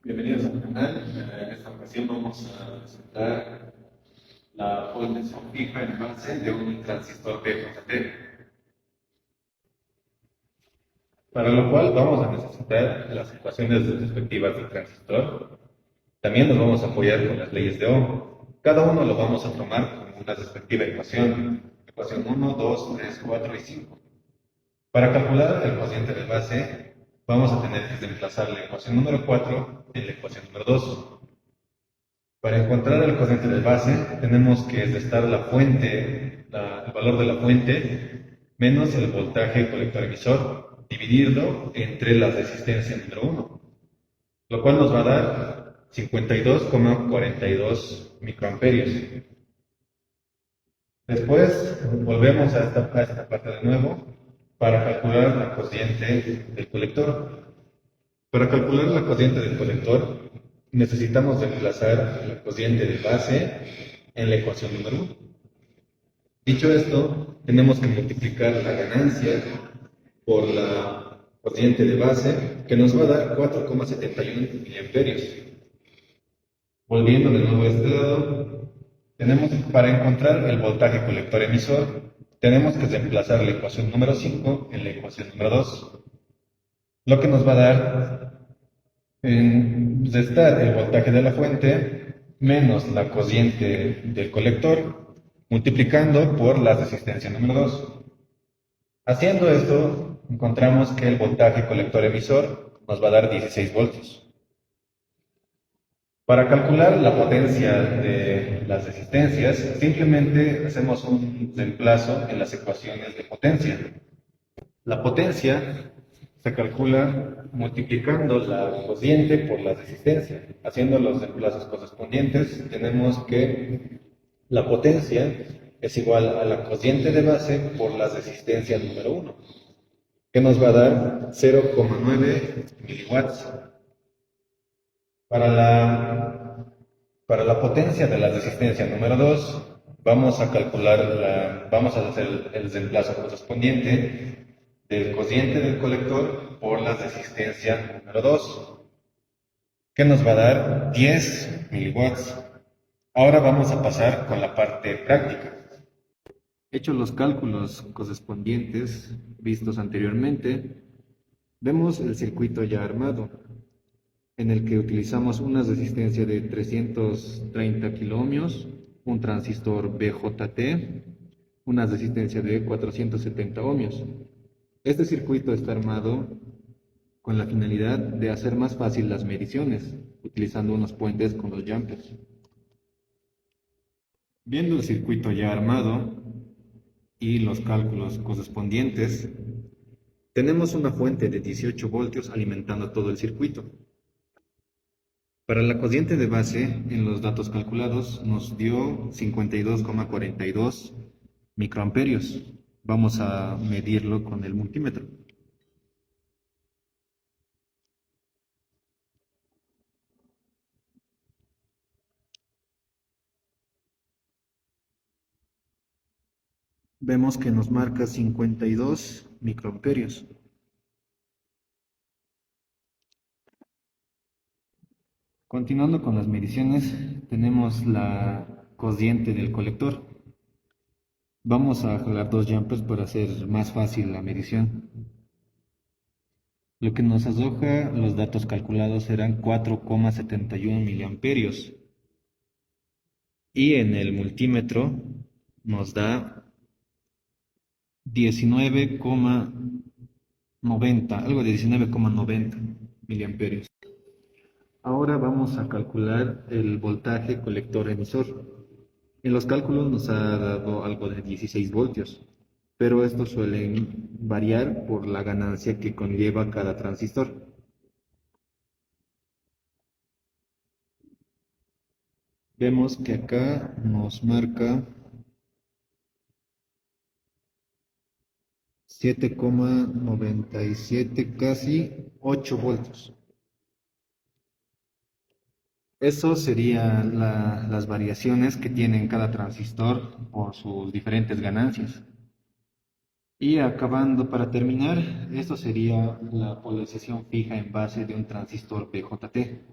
Bienvenidos al canal. En esta ocasión vamos a presentar la potencia fija en base de un transistor BJT, para lo cual vamos a necesitar las ecuaciones respectivas del transistor. También nos vamos a apoyar con las leyes de Ohm. Cada uno lo vamos a tomar como una respectiva ecuación. Ecuación 1, 2, 3, 4 y 5. Para calcular el cociente de base, vamos a tener que reemplazar la ecuación número 4 en la ecuación número 2. Para encontrar el cociente de base, tenemos que restar la fuente, el valor de la fuente, menos el voltaje colector emisor, dividirlo entre la resistencia número 1, lo cual nos va a dar 52,42 microamperios. Después volvemos a esta parte de nuevo para calcular la cociente del colector. Para calcular la cociente del colector necesitamos reemplazar la cociente de base en la ecuación número 1. Dicho esto, tenemos que multiplicar la ganancia por la cociente de base, que nos va a dar 4,71 miliamperios. Volviendo de nuevo a este lado, para encontrar el voltaje colector emisor, tenemos que reemplazar la ecuación número 5 en la ecuación número 2, lo que nos va a dar restar el voltaje de la fuente menos la cociente del colector, multiplicando por la resistencia número 2. Haciendo esto, encontramos que el voltaje colector emisor nos va a dar 16 voltios. Para calcular la potencia de las resistencias, simplemente hacemos un reemplazo en las ecuaciones de potencia. La potencia se calcula multiplicando la cociente por la resistencia. Haciendo los reemplazos correspondientes, tenemos que la potencia es igual a la cociente de base por la resistencia número 1, que nos va a dar 0,9 miliwatts. Para la potencia de la resistencia número 2, vamos a hacer el reemplazo correspondiente del cociente del colector por la resistencia número 2, que nos va a dar 10 miliwatts. Ahora vamos a pasar con la parte práctica. Hechos los cálculos correspondientes vistos anteriormente, vemos el circuito ya armado, en el que utilizamos una resistencia de 330 kiloohmios, un transistor BJT, una resistencia de 470 ohmios. Este circuito está armado con la finalidad de hacer más fácil las mediciones, utilizando unos puentes con los jumpers. Viendo el circuito ya armado y los cálculos correspondientes, tenemos una fuente de 18 voltios alimentando todo el circuito. Para la cociente de base, en los datos calculados, nos dio 52,42 microamperios. Vamos a medirlo con el multímetro. Vemos que nos marca 52 microamperios. Continuando con las mediciones, tenemos la cociente del colector. Vamos a jalar dos jumpers para hacer más fácil la medición. Lo que nos arroja los datos calculados eran 4,71 miliamperios. Y en el multímetro nos da 19,90, algo de 19,90 miliamperios. Ahora vamos a calcular el voltaje colector emisor. En los cálculos nos ha dado algo de 16 voltios, pero estos suelen variar por la ganancia que conlleva cada transistor. Vemos que acá nos marca 7,97, casi 8 voltios. Eso serían las variaciones que tiene cada transistor por sus diferentes ganancias. Y acabando para terminar, esto sería la polarización fija en base de un transistor BJT.